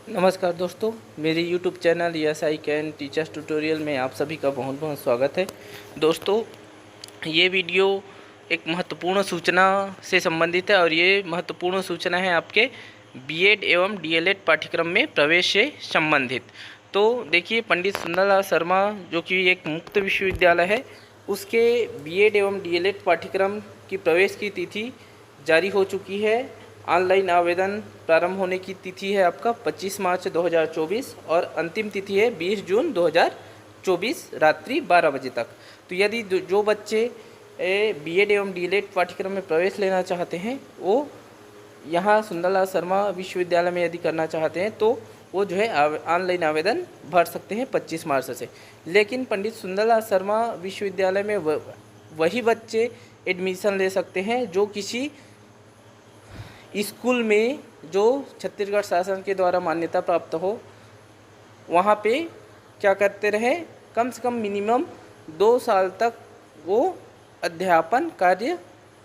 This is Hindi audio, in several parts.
नमस्कार दोस्तों, मेरे YouTube channel yes I can teachers tutorial में आप सभी का बहुत बहुत स्वागत है। दोस्तों, ये वीडियो एक महत्वपूर्ण सूचना से संबंधित है और ये महत्वपूर्ण सूचना है आपके बीएड एवं डीएलएड पाठ्यक्रम में प्रवेश से संबंधित। तो देखिए, पंडित सुंदरलाल शर्मा जो कि एक मुक्त विश्वविद्यालय है, उसके बीएड एवं डीएलएड पाठ्यक्रम की प्रवेश की तिथि जारी हो चुकी है। ऑनलाइन आवेदन प्रारंभ होने की तिथि है आपका 25 मार्च 2024 और अंतिम तिथि है 20 जून 2024 रात्रि 12 बजे तक। तो यदि जो बच्चे बीएड एवं डीएलएड पाठ्यक्रम में प्रवेश लेना चाहते हैं, वो यहाँ सुंदरलाल शर्मा विश्वविद्यालय में यदि करना चाहते हैं तो वो जो है ऑनलाइन आवेदन भर सकते हैं 25 मार्च से। लेकिन पंडित सुंदरलाल शर्मा विश्वविद्यालय में वही बच्चे एडमिशन ले सकते हैं जो किसी स्कूल में जो छत्तीसगढ़ शासन के द्वारा मान्यता प्राप्त हो, वहाँ पे क्या करते रहे, कम से कम मिनिमम 2 साल तक वो अध्यापन कार्य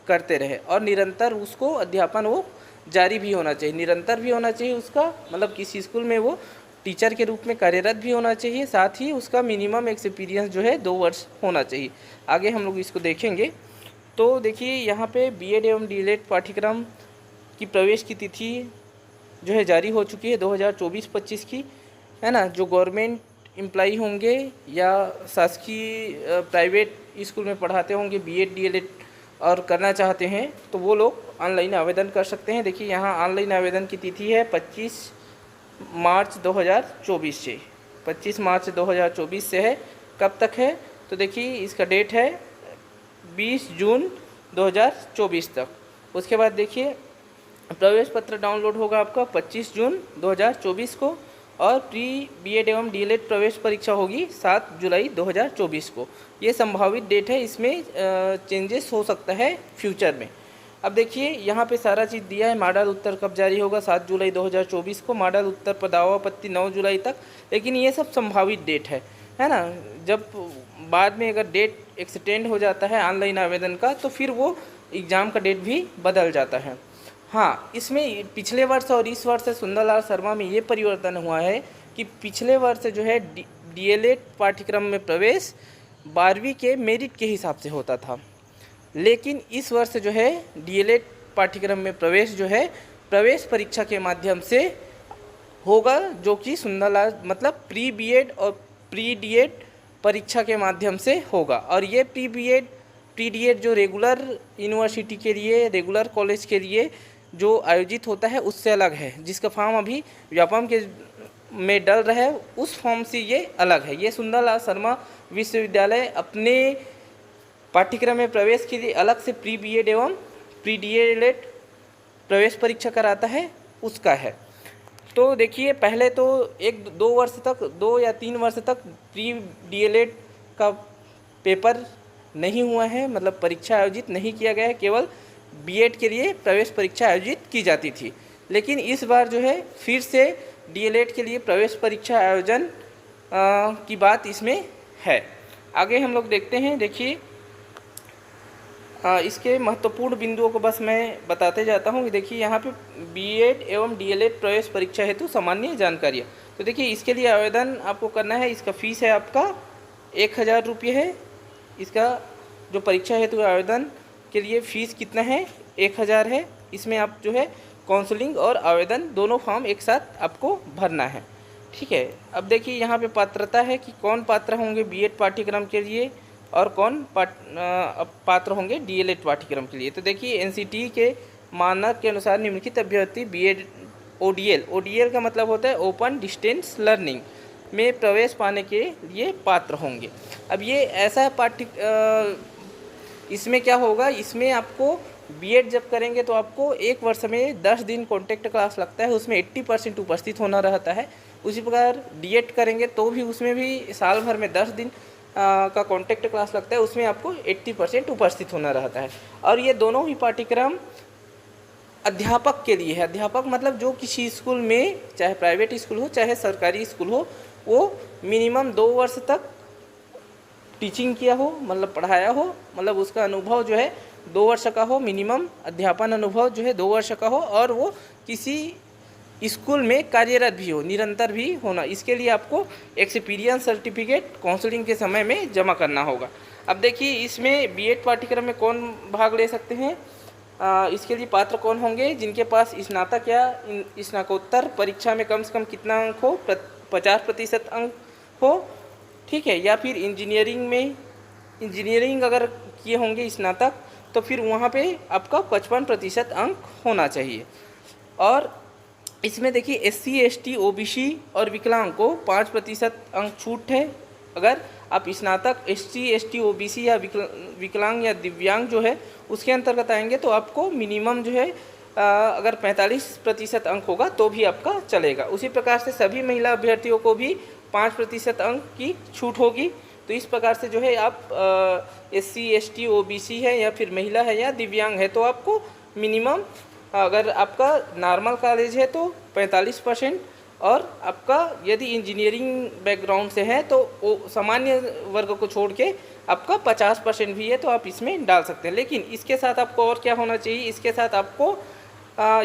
करते रहे और निरंतर उसको अध्यापन वो जारी भी होना चाहिए, निरंतर भी होना चाहिए उसका, मतलब किसी स्कूल में वो टीचर के रूप में कार्यरत भी होना चाहिए, साथ ही उसका मिनिमम एक्सपीरियंस जो है 2 वर्ष होना चाहिए। आगे हम लोग इसको देखेंगे। तो देखिए, यहाँ पे बीएड एवं डीएलएड पाठ्यक्रम की प्रवेश की तिथि जो है जारी हो चुकी है 2024-25 की, है ना। जो गवर्नमेंट एम्प्लॉई होंगे या शासकीय प्राइवेट स्कूल में पढ़ाते होंगे बीएड डीएलएड और करना चाहते हैं, तो वो लोग ऑनलाइन आवेदन कर सकते हैं। देखिए, यहाँ ऑनलाइन आवेदन की तिथि है 25 मार्च 2024 से, 25 मार्च 2024 से है। कब तक है? तो देखिए, इसका डेट है 20 जून 2024 तक। उसके बाद देखिए, प्रवेश पत्र डाउनलोड होगा आपका 25 जून 2024 को और प्री बीएड एवं डीएलएड प्रवेश परीक्षा होगी 7 जुलाई 2024 को। ये संभावित डेट है, इसमें चेंजेस हो सकता है फ्यूचर में। अब देखिए, यहाँ पे सारा चीज़ दिया है। मॉडल उत्तर कब जारी होगा? 7 जुलाई 2024 को। मॉडल उत्तर पर दावापत्ति 9 जुलाई तक। लेकिन ये सब संभावित डेट है ना। जब बाद में अगर डेट एक्सटेंड हो जाता है ऑनलाइन आवेदन का, तो फिर वो एग्ज़ाम का डेट भी बदल जाता है। हाँ, इसमें पिछले वर्ष और इस वर्ष सुंदरलाल शर्मा में ये परिवर्तन हुआ है कि पिछले वर्ष जो है डीएलएड पाठ्यक्रम में प्रवेश 12वीं के मेरिट के हिसाब से होता था, लेकिन इस वर्ष जो है डीएलएड पाठ्यक्रम में प्रवेश जो है प्रवेश परीक्षा के माध्यम से होगा, जो कि सुंदरलाल मतलब प्री बीएड और प्री डीएड परीक्षा के माध्यम से होगा। और ये प्री बीएड प्री डीएड जो रेगुलर यूनिवर्सिटी के लिए, रेगुलर कॉलेज के लिए जो आयोजित होता है उससे अलग है, जिसका फॉर्म अभी व्यापम के में डल रहा है, उस फॉर्म से ये अलग है। ये सुंदरलाल शर्मा विश्वविद्यालय अपने पाठ्यक्रम में प्रवेश के लिए अलग से प्री बीएड एवं प्री डीएलएड प्रवेश परीक्षा कराता है, उसका है। तो देखिए, पहले तो 1-2 वर्ष तक, 2 या 3 वर्ष तक प्री डीएलएड का पेपर नहीं हुआ है, मतलब परीक्षा आयोजित नहीं किया गया है, केवल बीएड के लिए प्रवेश परीक्षा आयोजित की जाती थी। लेकिन इस बार जो है फिर से डीएलएड के लिए प्रवेश परीक्षा आयोजन की बात इसमें है। आगे हम लोग देखते हैं। देखिए, इसके महत्वपूर्ण बिंदुओं को बस मैं बताते जाता हूँ। देखिए, यहाँ पे बीएड एवं डीएलएड प्रवेश परीक्षा हेतु सामान्य जानकारियाँ। तो देखिए, इसके लिए आवेदन आपको करना है। इसका फीस है आपका 1000 रुपये है। इसका जो परीक्षा हेतु आवेदन के लिए फ़ीस कितना है? 1000 है। इसमें आप जो है काउंसलिंग और आवेदन दोनों फॉर्म एक साथ आपको भरना है, ठीक है। अब देखिए, यहाँ पे पात्रता है कि कौन पात्र होंगे बीएड पाठ्यक्रम के लिए और कौन पात्र होंगे डीएलएड पाठ्यक्रम के लिए। तो देखिए, एनसीटी के मानक के अनुसार निम्नलिखित अभ्यर्थी बीएड ओडीएल का मतलब होता है ओपन डिस्टेंस लर्निंग में प्रवेश पाने के लिए पात्र होंगे। अब ये ऐसा इसमें क्या होगा, इसमें आपको बीएड जब करेंगे तो आपको 1 वर्ष में 10 दिन कॉन्टेक्ट क्लास लगता है, उसमें 80% उपस्थित होना रहता है। उसी प्रकार डीएड करेंगे तो भी उसमें भी साल भर में 10 दिन का कॉन्टेक्ट क्लास लगता है, उसमें आपको 80% उपस्थित होना रहता है। और ये दोनों ही पाठ्यक्रम अध्यापक के लिए है। अध्यापक मतलब जो किसी स्कूल में, चाहे प्राइवेट स्कूल हो चाहे सरकारी स्कूल हो, वो मिनिमम 2 वर्ष तक टीचिंग किया हो, मतलब पढ़ाया हो, मतलब उसका अनुभव जो है 2 वर्ष का हो, मिनिमम अध्यापन अनुभव जो है 2 वर्ष का हो, और वो किसी स्कूल में कार्यरत भी हो, निरंतर भी होना। इसके लिए आपको एक्सपीरियंस सर्टिफिकेट काउंसलिंग के समय में जमा करना होगा। अब देखिए इसमें बीएड पाठ्यक्रम में कौन भाग ले सकते हैं। इसके लिए पात्र कौन होंगे, जिनके पास स्नातक या स्नातकोत्तर परीक्षा में कम से कम कितना अंक हो, 50% अंक हो, ठीक है। या फिर इंजीनियरिंग अगर किए होंगे स्नातक, तो फिर वहाँ पे आपका 55% अंक होना चाहिए। और इसमें देखिए SC ST OBC और विकलांग को 5% अंक छूट है। अगर आप स्नातक SC ST OBC या विकलांग या दिव्यांग जो है उसके अंतर्गत आएंगे तो आपको मिनिमम जो है अगर 45% अंक होगा तो भी आपका चलेगा। उसी प्रकार से सभी महिला अभ्यर्थियों को भी 5% अंक की छूट होगी। तो इस प्रकार से जो है आप SC ST OBC है या फिर महिला है या दिव्यांग है तो आपको मिनिमम, अगर आपका नॉर्मल कॉलेज है तो 45%, और आपका यदि इंजीनियरिंग बैकग्राउंड से है तो वो सामान्य वर्ग को छोड़ के आपका 50% भी है तो आप इसमें डाल सकते हैं। लेकिन इसके साथ आपको और क्या होना चाहिए, इसके साथ आपको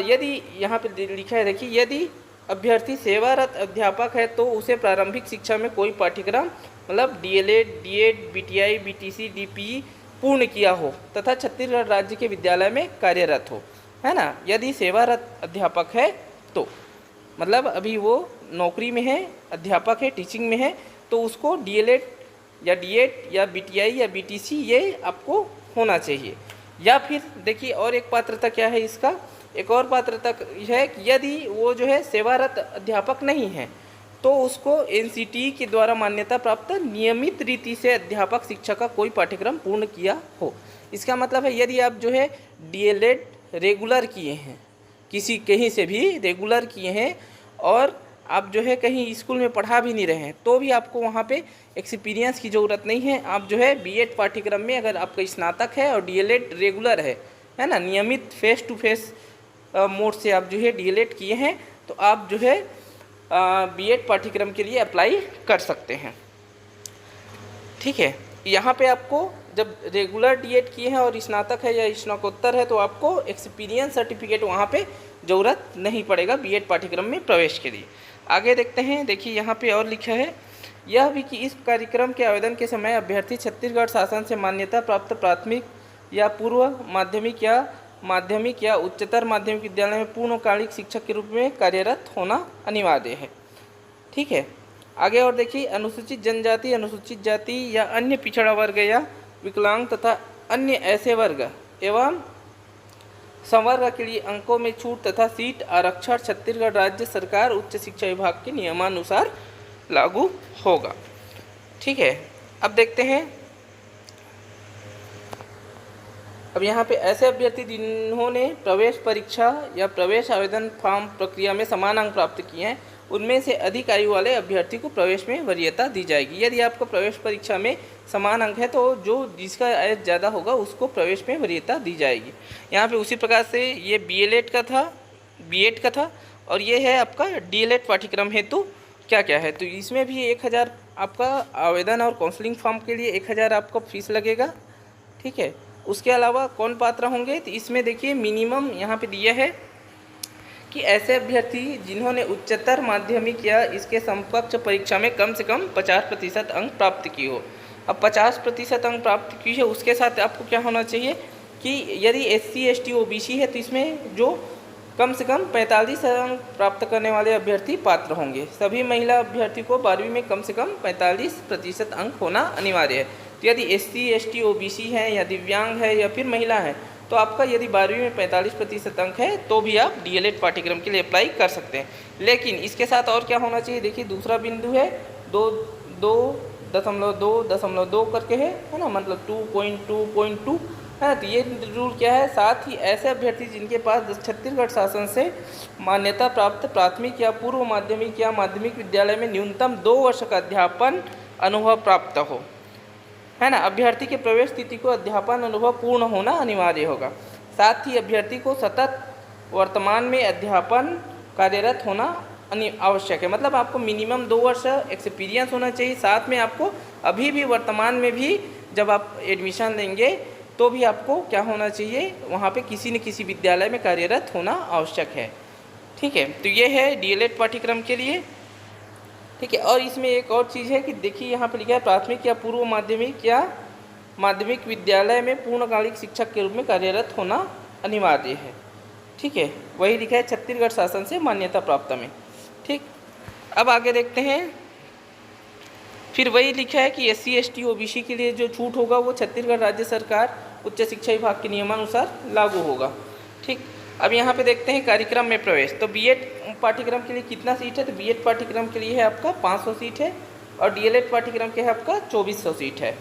यदि यहाँ पे लिखा है देखिए, यदि अभ्यर्थी सेवारत अध्यापक है तो उसे प्रारंभिक शिक्षा में कोई पाठ्यक्रम मतलब DLED DED BTI BTC DPE पूर्ण किया हो तथा छत्तीसगढ़ राज्य के विद्यालय में कार्यरत हो, है ना। यदि सेवारत अध्यापक है तो मतलब अभी वो नौकरी में है, अध्यापक है, टीचिंग में है, तो उसको DLED या DED या BTI या BTC ये आपको होना चाहिए। या फिर देखिए और एक पात्रता क्या है इसका, एक और पात्रता है कि यदि वो जो है सेवारत अध्यापक नहीं है तो उसको NCTE के द्वारा मान्यता प्राप्त नियमित रीति से अध्यापक शिक्षा का कोई पाठ्यक्रम पूर्ण किया हो। इसका मतलब है यदि आप जो है DLED रेगुलर किए हैं, कहीं से भी रेगुलर किए हैं और आप जो है कहीं स्कूल में पढ़ा भी नहीं रहे हैं तो भी आपको वहाँ पे एक्सपीरियंस की ज़रूरत नहीं है। आप जो है बीएड पाठ्यक्रम में अगर आपका स्नातक है और DLED रेगुलर है ना, नियमित फेस टू फेस मोड से आप जो है DLED किए हैं तो आप जो है बीएड पाठ्यक्रम के लिए अप्लाई कर सकते हैं, ठीक है। यहाँ पे आपको जब रेगुलर DED किए हैं और स्नातक है या स्नातकोत्तर है तो आपको एक्सपीरियंस सर्टिफिकेट वहाँ पे ज़रूरत नहीं पड़ेगा बीएड पाठ्यक्रम में प्रवेश के लिए। आगे देखते हैं, देखिए यहाँ पे और लिखा है यह भी कि इस कार्यक्रम के आवेदन के समय अभ्यर्थी छत्तीसगढ़ शासन से मान्यता प्राप्त प्राथमिक या पूर्व माध्यमिक या उच्चतर माध्यमिक विद्यालय में पूर्णकालिक शिक्षक के रूप में कार्यरत होना अनिवार्य है, ठीक है। आगे और देखिए अनुसूचित जनजाति, अनुसूचित जाति या अन्य पिछड़ा वर्ग या विकलांग तथा अन्य ऐसे वर्ग एवं संवर्ग के लिए अंकों में छूट तथा सीट आरक्षण छत्तीसगढ़ राज्य सरकार उच्च शिक्षा विभाग के नियमानुसार लागू होगा, ठीक है। अब देखते हैं, अब यहाँ पे ऐसे अभ्यर्थी जिन्होंने प्रवेश परीक्षा या प्रवेश आवेदन फॉर्म प्रक्रिया में समान अंक प्राप्त किए हैं उनमें से अधिक आयु वाले अभ्यर्थी को प्रवेश में वरीयता दी जाएगी। यदि आपको प्रवेश परीक्षा में समान अंक है तो जिसका आय ज़्यादा होगा उसको प्रवेश में वरीयता दी जाएगी। यहाँ पे उसी प्रकार से ये बीएड का था और ये है आपका DLED पाठ्यक्रम हेतु क्या क्या है। तो इसमें भी 1000 आपका आवेदन और काउंसलिंग फॉर्म के लिए 1000 आपका फीस लगेगा, ठीक है। उसके अलावा कौन पात्र होंगे, तो इसमें देखिए मिनिमम यहाँ पे दिया है कि ऐसे अभ्यर्थी जिन्होंने उच्चतर माध्यमिक या इसके समकक्ष परीक्षा में कम से कम 50% अंक प्राप्त किए हो। अब 50% अंक प्राप्त की है उसके साथ आपको क्या होना चाहिए कि यदि SC ST OBC है तो इसमें जो कम से कम 45 अंक प्राप्त करने वाले अभ्यर्थी पात्र होंगे। सभी महिला अभ्यर्थी को 12वीं में कम से कम 45% अंक होना अनिवार्य है। तो यदि SC ST OBC है या दिव्यांग है या फिर महिला है तो आपका यदि 12वीं में 45% अंक है तो भी आप DLED पाठ्यक्रम के लिए अप्लाई कर सकते हैं। लेकिन इसके साथ और क्या होना चाहिए, देखिए दूसरा बिंदु है 2.2 करके है ना, मतलब 2.2 है। तो ये रूल क्या है, साथ ही ऐसे अभ्यर्थी जिनके पास छत्तीसगढ़ शासन से मान्यता प्राप्त प्राथमिक या पूर्व माध्यमिक या माध्यमिक विद्यालय में न्यूनतम 2 वर्ष का अध्यापन अनुभव प्राप्त हो, है ना। अभ्यर्थी के प्रवेश तिथि को अध्यापन अनुभव पूर्ण होना अनिवार्य होगा। साथ ही अभ्यर्थी को सतत वर्तमान में अध्यापन कार्यरत होना आवश्यक है, मतलब आपको मिनिमम 2 वर्ष एक्सपीरियंस होना चाहिए। साथ में आपको अभी भी वर्तमान में भी जब आप एडमिशन लेंगे तो भी आपको क्या होना चाहिए, वहाँ पे किसी न किसी विद्यालय में कार्यरत होना आवश्यक है, ठीक है, तो ये है डीएलएड पाठ्यक्रम के लिए। ठीक है, और इसमें एक और चीज़ है कि देखिए यहाँ पे लिखा है प्राथमिक या पूर्व माध्यमिक या माध्यमिक विद्यालय में पूर्णकालिक शिक्षक के रूप में कार्यरत होना अनिवार्य है। ठीक है, वही लिखा है छत्तीसगढ़ शासन से मान्यता प्राप्त में। ठीक, अब आगे देखते हैं। फिर वही लिखा है कि SC ST OBC के लिए जो छूट होगा वो छत्तीसगढ़ राज्य सरकार उच्च शिक्षा विभाग के नियमानुसार लागू होगा। ठीक, अब यहाँ पे देखते हैं कार्यक्रम में प्रवेश। तो बीएड पाठ्यक्रम के लिए कितना सीट है? तो बीएड पाठ्यक्रम के लिए है आपका 500 सीट है और डीएलएड पाठ्यक्रम के है आपका 2400 सीट है।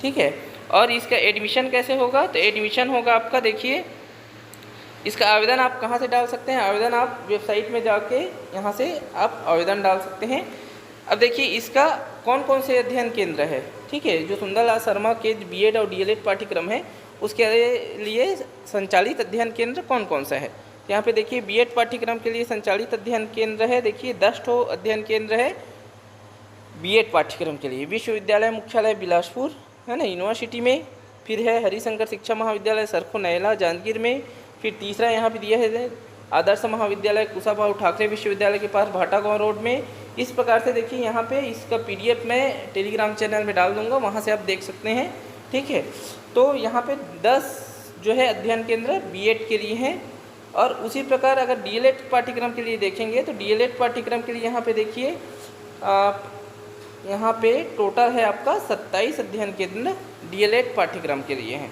ठीक है, और इसका एडमिशन कैसे होगा? तो एडमिशन होगा आपका, देखिए इसका आवेदन आप कहाँ से डाल सकते हैं? आवेदन आप वेबसाइट में जाके यहाँ से आप आवेदन डाल सकते हैं। अब देखिए इसका कौन कौन से अध्ययन केंद्र है। ठीक है, जो सुंदरलाल शर्मा के बीएड और डीएलएड पाठ्यक्रम है उसके लिए संचालित अध्ययन केंद्र कौन कौन सा है। यहाँ पे देखिए बीएड पाठ्यक्रम के लिए संचालित अध्ययन केंद्र है, देखिए 10 ठो अध्ययन केंद्र है बीएड पाठ्यक्रम के लिए। विश्वविद्यालय मुख्यालय बिलासपुर है ना, यूनिवर्सिटी में। फिर है हरिशंकर शिक्षा महाविद्यालय सरखो नैला जांजगीर में। फिर तीसरा यहाँ पे दिया है आदर्श महाविद्यालय कुशाभाऊ ठाकरे विश्वविद्यालय के पास भाटागांव रोड में। इस प्रकार से देखिए यहाँ पे इसका PDF मैं टेलीग्राम चैनल में डाल दूँगा, वहाँ से आप देख सकते हैं। ठीक है, तो यहाँ पे 10 जो है अध्ययन केंद्र बीएड के लिए हैं। और उसी प्रकार अगर डीएलएड पाठ्यक्रम के लिए देखेंगे तो डीएलएड पाठ्यक्रम के लिए यहाँ पे देखिए यहाँ पे टोटल है आपका 27 अध्ययन केंद्र डीएलएड पाठ्यक्रम के लिए हैं।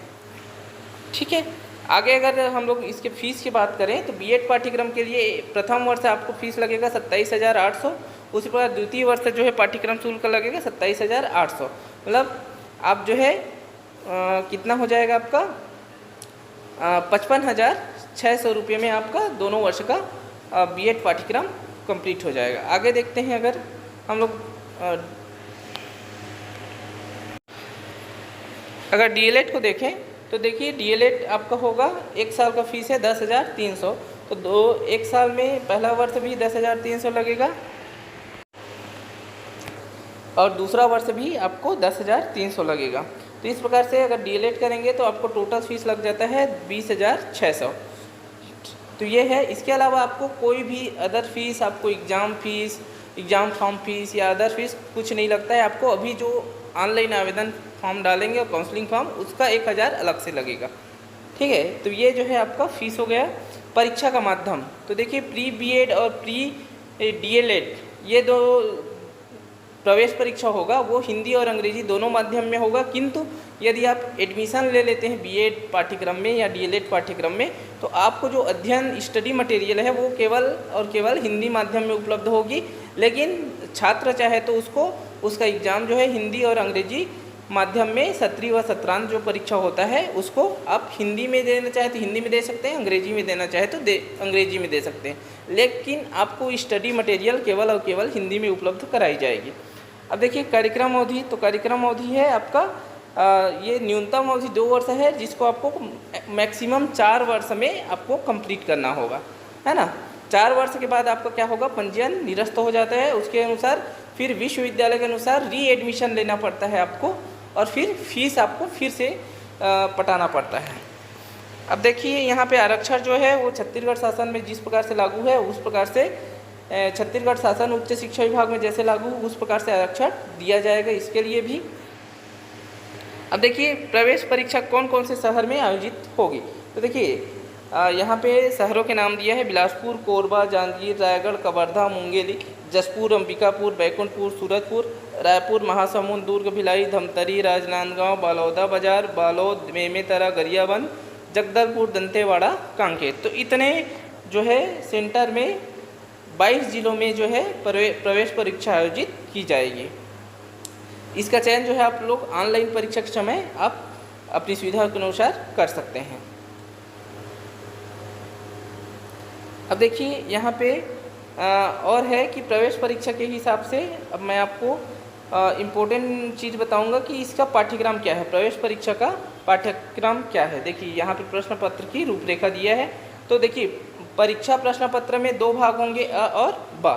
ठीक है, आगे अगर हम लोग इसके फीस की बात करें तो बीएड पाठ्यक्रम के लिए प्रथम वर्ष आपको फीस लगेगा 27,800। उसी प्रकार द्वितीय वर्ष जो है पाठ्यक्रम शुल्क लगेगा 27,800। मतलब आप जो है कितना हो जाएगा आपका 55,600 रुपये में आपका दोनों वर्ष का बीएड पाठ्यक्रम कंप्लीट हो जाएगा। आगे देखते हैं अगर हम लोग अगर डीएलएड को देखें तो देखिए डीएलएड आपका होगा 1 साल का फीस है 10,300। तो 1 साल में पहला वर्ष भी 10,300 लगेगा और दूसरा वर्ष भी आपको 10,300 लगेगा। तो इस प्रकार से अगर डीएलएड करेंगे तो आपको टोटल फीस लग जाता है 20,600। तो ये है। इसके अलावा आपको कोई भी अदर फीस, आपको एग्ज़ाम फॉर्म फीस या अदर फीस कुछ नहीं लगता है। आपको अभी जो ऑनलाइन आवेदन फॉर्म डालेंगे और काउंसलिंग फॉर्म उसका 1,000 अलग से लगेगा। ठीक है, तो ये जो है आपका फीस हो गया। परीक्षा का माध्यम तो देखिए प्री बीएड और प्री डीएलएड ये दो प्रवेश परीक्षा होगा वो हिंदी और अंग्रेजी दोनों माध्यम में होगा। किंतु यदि आप एडमिशन ले लेते हैं बीएड पाठ्यक्रम में या डीएलएड पाठ्यक्रम में तो आपको जो अध्ययन स्टडी मटेरियल है वो केवल और केवल हिंदी माध्यम में उपलब्ध होगी। लेकिन छात्र चाहे तो उसका एग्ज़ाम जो है हिंदी और अंग्रेजी माध्यम में सत्रीय व सत्रांत जो परीक्षा होता है उसको आप हिंदी में देना चाहे तो हिंदी में दे सकते हैं, अंग्रेजी में देना चाहे तो अंग्रेजी में दे सकते हैं। लेकिन आपको स्टडी मटेरियल केवल और केवल हिंदी में उपलब्ध कराई जाएगी। अब देखिए कार्यक्रम अवधि, तो कार्यक्रम अवधि है आपका ये न्यूनतम अवधि 2 वर्ष है जिसको आपको मैक्सिमम 4 वर्ष में आपको कंप्लीट करना होगा, है ना। 4 वर्ष के बाद आपका क्या होगा, पंजीयन निरस्त हो जाता है। उसके अनुसार फिर विश्वविद्यालय के अनुसार री एडमिशन लेना पड़ता है आपको और फिर फीस आपको फिर से पटाना पड़ता है। अब देखिए यहाँ पे आरक्षण जो है वो छत्तीसगढ़ शासन में जिस प्रकार से लागू है उस प्रकार से छत्तीसगढ़ शासन उच्च शिक्षा विभाग में जैसे लागू उस प्रकार से आरक्षण दिया जाएगा इसके लिए भी। अब देखिए प्रवेश परीक्षा कौन कौन से शहर में आयोजित होगी। तो देखिए यहाँ पे शहरों के नाम दिया है बिलासपुर, कोरबा, जांजगीर, रायगढ़, कवर्धा, मुंगेली, जसपुर, अंबिकापुर, बैकुंठपुर, सूरजपुर, रायपुर, महासमुंद, दुर्ग, भिलाई, धमतरी, राजनांदगांव, बालौदा बाजार, बालोद, मेमेतरा, गरियाबंद, जगदलपुर, दंतेवाड़ा, कांकेर। तो इतने जो है सेंटर में 22 जिलों में जो है प्रवेश परीक्षा आयोजित की जाएगी। इसका चयन जो है आप लोग ऑनलाइन परीक्षा के समय आप अपनी सुविधा के अनुसार कर सकते हैं। अब देखिए यहाँ पे और है कि प्रवेश परीक्षा के हिसाब से अब मैं आपको इम्पोर्टेंट चीज़ बताऊंगा कि इसका पाठ्यक्रम क्या है, प्रवेश परीक्षा का पाठ्यक्रम क्या है। देखिए यहाँ पे प्रश्न पत्र की रूपरेखा दिया है। तो देखिए परीक्षा प्रश्न पत्र में 2 भाग होंगे अ और ब।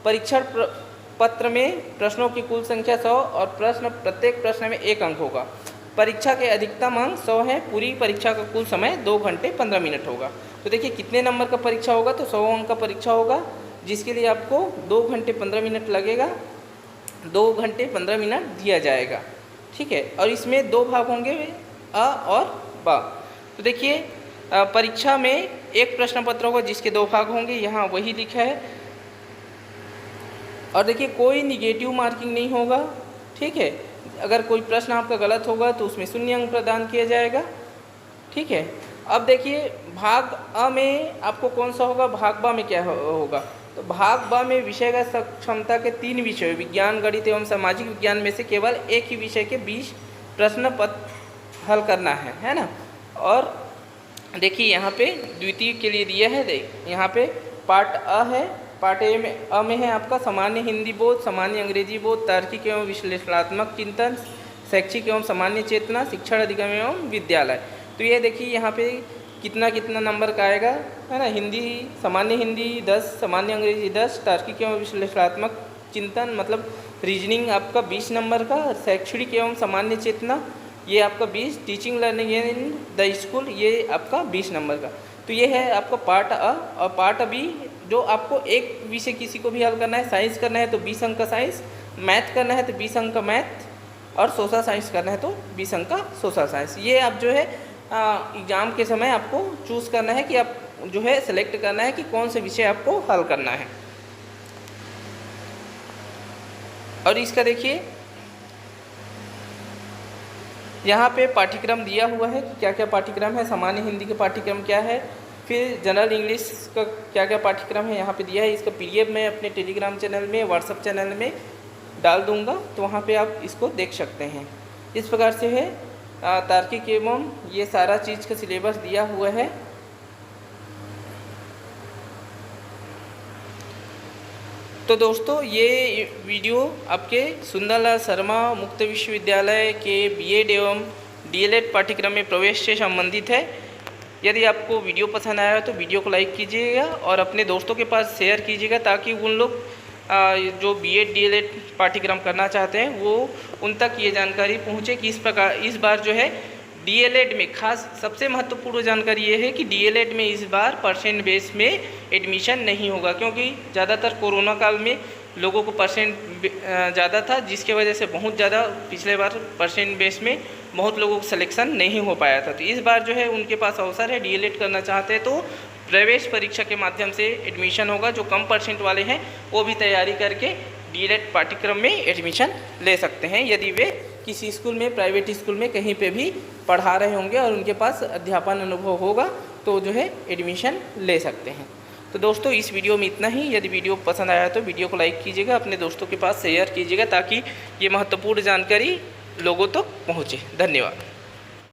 परीक्षण पत्र में प्रश्नों की कुल संख्या 100 और प्रत्येक प्रश्न में 1 अंक होगा। परीक्षा के अधिकतम अंक 100 है। पूरी परीक्षा का कुल समय 2 घंटे 15 मिनट होगा। तो देखिए कितने नंबर का परीक्षा होगा, तो 100 अंक का परीक्षा होगा, जिसके लिए आपको 2 घंटे 15 मिनट लगेगा, 2 घंटे 15 मिनट दिया जाएगा, ठीक है। और इसमें 2 भाग होंगे, अ और ब। तो देखिए परीक्षा में एक प्रश्न पत्र होगा जिसके 2 भाग होंगे, यहाँ वही लिखा है। और देखिए कोई निगेटिव मार्किंग नहीं होगा, ठीक है। अगर कोई प्रश्न आपका गलत होगा तो उसमें 0 अंक प्रदान किया जाएगा, ठीक है। अब देखिए भाग अ में आपको कौन सा होगा, भाग ब में क्या होगा। तो भाग ब में विषयगत क्षमता के 3 विषय, विज्ञान, गणित एवं सामाजिक विज्ञान में से केवल एक ही विषय के 20 प्रश्न पत्र हल करना है ना। और देखिए यहाँ पे द्वितीय के लिए दिया है, यहाँ पे पार्ट अ है, पार्ट अ में है आपका सामान्य हिंदी बोध, सामान्य अंग्रेजी बोध, तार्किक एवं विश्लेषणात्मक चिंतन, शैक्षिक एवं सामान्य चेतना, शिक्षण अधिगम एवं विद्यालय। तो ये देखिए यहाँ पे कितना कितना नंबर का आएगा, है ना। हिंदी, सामान्य हिंदी 10, सामान्य अंग्रेजी 10, तार्किक एवं विश्लेषणात्मक चिंतन मतलब रीजनिंग आपका 20 नंबर का, शैक्षणिक एवं सामान्य चेतना ये आपका 20, teaching learning in the school ये आपका 20 नंबर का। तो ये है आपका पार्ट अ। और पार्ट बी जो आपको एक विषय किसी को भी हल करना है, साइंस करना है तो 20 अंक का साइंस, मैथ करना है तो 20 अंक का मैथ, और सोशल साइंस करना है तो 20 अंक का सोशल साइंस। ये आप जो है एग्ज़ाम के समय आपको चूज़ करना है कि आप जो है सेलेक्ट करना है कि कौन से विषय आपको हल करना है। और इसका देखिए यहाँ पे पाठ्यक्रम दिया हुआ है कि क्या क्या पाठ्यक्रम है। सामान्य हिंदी का पाठ्यक्रम क्या है, फिर जनरल इंग्लिश का क्या क्या पाठ्यक्रम है यहाँ पे दिया है। इसका PDF मैं अपने टेलीग्राम चैनल में, व्हाट्सएप चैनल में डाल दूँगा, तो वहाँ पे आप इसको देख सकते हैं। इस प्रकार से है तार्किक एवं ये सारा चीज़ का सिलेबस दिया हुआ है। तो दोस्तों ये वीडियो आपके सुंदरलाल शर्मा मुक्त विश्वविद्यालय के BEd एवं DLED पाठ्यक्रम में प्रवेश से संबंधित है। यदि आपको वीडियो पसंद आया तो वीडियो को लाइक कीजिएगा और अपने दोस्तों के पास शेयर कीजिएगा, ताकि उन लोग जो BEd DLED पाठ्यक्रम करना चाहते हैं वो उन तक ये जानकारी पहुँचे कि इस प्रकार इस बार जो है DLED में खास सबसे महत्वपूर्ण जानकारी ये है कि DLED में इस बार परसेंट बेस में एडमिशन नहीं होगा, क्योंकि ज़्यादातर कोरोना काल में लोगों को परसेंट ज़्यादा था, जिसके वजह से बहुत ज़्यादा पिछले बार परसेंट बेस में बहुत लोगों को सिलेक्शन नहीं हो पाया था। तो इस बार जो है उनके पास अवसर है, DLED करना चाहते हैं तो प्रवेश परीक्षा के माध्यम से एडमिशन होगा। जो कम परसेंट वाले हैं वो भी तैयारी करके DLED पाठ्यक्रम में एडमिशन ले सकते हैं, यदि वे किसी स्कूल में, प्राइवेट स्कूल में कहीं पे भी पढ़ा रहे होंगे और उनके पास अध्यापन अनुभव होगा तो जो है एडमिशन ले सकते हैं। तो दोस्तों इस वीडियो में इतना ही। यदि वीडियो पसंद आया तो वीडियो को लाइक कीजिएगा, अपने दोस्तों के पास शेयर कीजिएगा, ताकि ये महत्वपूर्ण जानकारी लोगों तक पहुँचे। धन्यवाद।